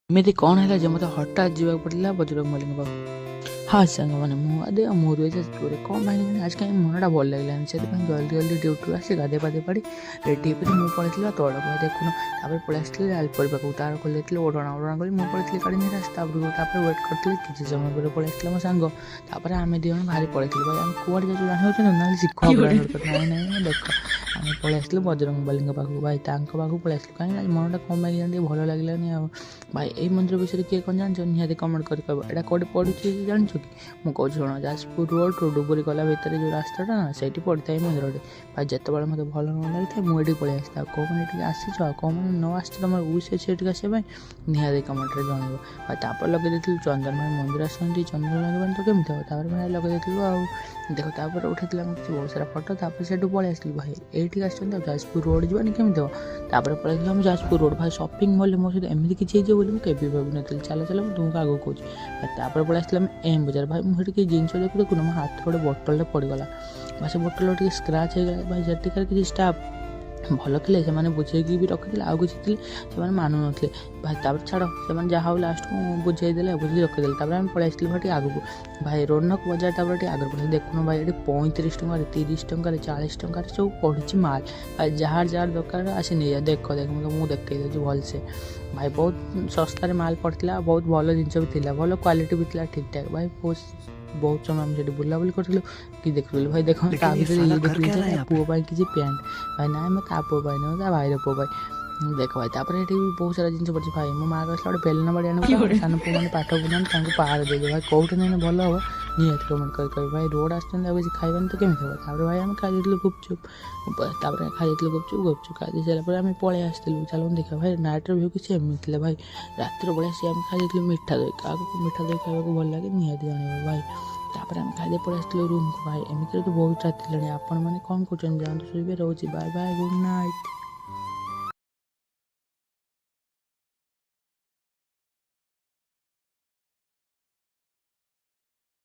ଏମିତି କ'ଣ ହେଲା ଯେ ମୋତେ ହଠାତ୍ ଯିବାକୁ ପଡ଼ିଲା ବଜରଙ୍ଗବଲୀଙ୍କ ପାଖକୁ। ହଁ ସାଙ୍ଗମାନେ ମୁଁ ମୋ ରୁହେ କ'ଣ ପାଇଁ ଆଜି କାହିଁ ମନଟା ଭଲ ଲାଗିଲାନି, ସେଥିପାଇଁ ଜଲ୍ଦି ଡ୍ୟୁଟିରୁ ଆସି ଗାଧୋଇ ପାଧୋଇ ପଡ଼ି ରେଡ଼ି ହେଇପରି ମୁଁ ପଳେଇଥିଲି ତଳକୁ ଦେଖୁନ। ତାପରେ ପଳେଇ ଆସିଥିଲି ଲାଲପରି ପାଖକୁ, ତାର ଖୋଲିଯାଇଥିଲି ଓଢ଼ଣା କରି ମୁଁ ପଳେଇଥିଲି ଗାଡ଼ି ନେଇ ରାସ୍ତା ଉପରକୁ। ତାପରେ ୱେଟ୍ କରିଥିଲି, କିଛି ସମୟ ପରେ ପଳେଇ ଆସିଥିଲା ମୋ ସାଙ୍ଗ। ତାପରେ ଆମେ ଦୁଇ ଜଣ ବାହାରି ପଳେଇଥିଲୁ। ଭାଇ ଆମେ କୁଆଡ଼େ ଯାଉଛୁ ଜାଣିପାରୁଛୁ ନା, ନହେଲେ ଶିଖ ନାଇଁ ଦେଖ ଆମେ ପଳେଇ ଆସିଥିଲୁ ବଜରଙ୍ଗବଲୀଙ୍କ ପାଖକୁ। ଭାଇ ତାଙ୍କ ପାଖକୁ ପଳେଇ ଆସିଥିଲୁ କାହିଁକି ଆଜି ମନଟା କ'ଣ ପାଇଁ ଟିକେ ଭଲ ଲାଗିଲାନି ଆଉ। ଭାଇ ଏଇ ମନ୍ଦିର ବିଷୟରେ କିଏ କ'ଣ ଜାଣିଛ ନିହାତି କମେଣ୍ଟ କରି କହିବ। ଏଇଟା କେଉଁଠି ପଡ଼ୁଛି ଜାଣିଛ କି? ମୁଁ କହୁଛି ଶୁଣ, ଯାଜପୁର ରୋଡ଼ରୁ ଡୁବୁରି ଗଲା ଭିତରେ ଯେଉଁ ରାସ୍ତାଟା ନା, ସେଇଠି ପଡ଼ିଥାଏ ମନ୍ଦିରଟି। ଭାଇ ଯେତେବେଳେ ମୋତେ ଭଲ ନ ଲାଗିଥାଏ ମୁଁ ଏଠିକି ପଳେଇ ଆସିଥାଏ। ଆଉ କେଉଁମାନେ ଏଠିକି ଆସିଛ ଆଉ କେଉଁମାନେ ନ ଆସିଛ, ତମର ୱିଶ୍ ଅଛି ଏଠିକି ଆସିବା ପାଇଁ, ନିହାତି କମେଣ୍ଟରେ ଜଣାଇବ। ଭାଇ ତାପରେ ଲଗେଇ ଦେଇଥିଲୁ ଚନ୍ଦନ। ଭାଇ ମନ୍ଦିର ଆସନ୍ତି ଚନ୍ଦନ ଲଗେଇବାନି ତ କେମିତି ହେବ। ତାପରେ ଭାଇ ଲଗେଇ ଦେଇଥିଲୁ ଆଉ ଦେଖ, ତାପରେ ଉଠେଇଥିଲା ଆମେ କିଛି ବହୁତ ସାରା ଫଟୋ। ତାପରେ ସେଠୁ ପଳେଇ ଆସିଥିଲୁ। ଭାଇ ଏଇଠିକି ଆସିଛନ୍ତି ଆଉ ଯାଜପୁର ରୋଡ଼ ଯିବାନି କେମିତି ହେବ। ତାପରେ ପଳେଇଥିଲୁ ଆମେ ଯାଜପୁର ରୋଡ଼। ଭାଇ ସପିଂ ମଲ୍ରେ ମୋ ସହିତ ଏମିତି କିଛି ହେଇଯିବ ବୋଲି ମୁଁ କେବେ ଭାବିନଥିଲି। ଚାଲ ମୁଁ ତୁମକୁ ଆଗକୁ କହୁଛି। ତାପରେ ପଳେଇ ଆସିଥିଲା ଆମେ ଏମ୍ ବଜାର। ଭାଇ ମୁଁ ସେଠି କିଛି ଜିନିଷ ଦେଖୁନ ମୋ ହାତରେ ଗୋଟେ ବୋଟଲଟେ ପଡ଼ିଗଲା। ଭାଇ ସେ ବୋଟଲ ଟିକେ ସ୍କ୍ରାଚ୍ ହେଇଗଲା। ଭାଇ ସେଠିକାର କିଛି ଷ୍ଟାଫ୍ ଭଲ ଥିଲେ, ସେମାନେ ବୁଝେଇକି ବି ରଖିଥିଲେ। ଆଉ କିଛି ଥିଲେ ସେମାନେ ମାନୁନଥିଲେ। ଭାଇ ତାପରେ ଛାଡ଼, ସେମାନେ ଯାହା ହଉ ଲାଷ୍ଟକୁ ବୁଝେଇ ଦେଲେ, ବୁଝିକି ରଖିଦେଲେ। ତାପରେ ଆମେ ପଳେଇ ଆସିଥିଲୁ ଭାଇ ଟିକେ ଆଗକୁ। ଭାଇ ରୋନକ ବଜାର ତାପରେ ଟିକେ ଆଗରେ ପଡ଼ିଛି। ଦେଖୁନ ଭାଇ ଏଠି 35 ଟଙ୍କାରେ, 30 ଟଙ୍କାରେ, 40 ଟଙ୍କାରେ ସବୁ ପଡ଼ିଛି ମାଲ୍। ଭାଇ ଯାହାର ଦରକାର ଆସି ନେଇଯା। ଦେଖ ମୁଁ ଦେଖେଇ ଦେଉଛି ଭଲସେ। ଭାଇ ବହୁତ ଶସ୍ତାରେ ମାଲ୍ ପଡ଼ିଥିଲା, ବହୁତ ଭଲ ଜିନିଷ ବି ଥିଲା, ଭଲ କ୍ୱାଲିଟି ବି ଥିଲା ଠିକ୍ଠାକ୍। ଭାଇ ବହୁତ ସମୟ ଆମେ ସେଠି ବୁଲାବୁଲି କରିଥିଲୁ କି ଦେଖୁଥିଲୁ। ଭାଇ ଦେଖ ତା ଭିତରେ ଇଏ ଦେଖିଲି ଯେ ତା ପୁଅ ପାଇଁ କିଛି ପ୍ୟାଣ୍ଟ। ଭାଇ ନାଇଁ ଆମେ ତା ପୁଅ ପାଇଁ ନୁହେଁ, ତା ଭାଇର ପୁଅ ପାଇଁ। ଦେଖ ଭାଇ ତାପରେ ଏଠି ବି ବହୁତ ସାରା ଜିନିଷ ପଡ଼ିଛି। ଭାଇ ମୋ ମାଆ କହିଲା ଗୋଟେ ବେଲନା ବାଡ଼ି ଆଣିବୁ, ସାନ ପୁଅମାନେ ପାଠ ପଢ଼ୁନାହାନ୍ତି ତାଙ୍କୁ ପାହାର ଦେଇଦେବ। ଭାଇ କେଉଁଠି ନେଇଲେ ଭଲ ହେବ ନିହାତି କମେଣ୍ଟ କରି କହିବେ। ଭାଇ ରୋଡ଼ ଆସୁଛନ୍ତି ଆଉ କିଛି ଖାଇବାନି ତ କେମିତି ହେବ। ତାପରେ ଭାଇ ଆମେ ଖାଇ ଦେଇଥିଲୁ ଗୁପଚୁପ୍। ତାପରେ ଖାଇ ଦେଇଥିଲୁ ଗୁପଚୁପ୍ ଖାଇ ଦେଇ ସାରିଲା ପରେ ଆମେ ପଳେଇ ଆସିଥିଲୁ। ଚାଲନ୍ତୁ ଦେଖିବା। ଭାଇ ନାଇଟ୍ର ଭିଉ କିଛି ଏମିତି ଥିଲା। ଭାଇ ରାତିରେ ପଳେଇ ଆସି ଆମେ ଖାଇ ଦେଇଥିଲୁ ମିଠା ଦହି। କାହାକୁ ମିଠା ଦହି ଖାଇବାକୁ ଭଲ ଲାଗେ ନିହାତି ଜାଣିବ ଭାଇ। ତାପରେ ଆମେ ଖାଇଦେଇ ପଳେଇ ଆସିଥିଲୁ ରୁମ୍କୁ। ଭାଇ ଏମିତିରେ ତ ବହୁତ ରାତି ହେଲାଣି। ଆପଣମାନେ କ'ଣ କରୁଛନ୍ତି? ଯାଆନ୍ତୁ ଶୋଇବେ। ରହୁଛି, ବାଏ ଗୁଡ୍ ନାଇଟ୍।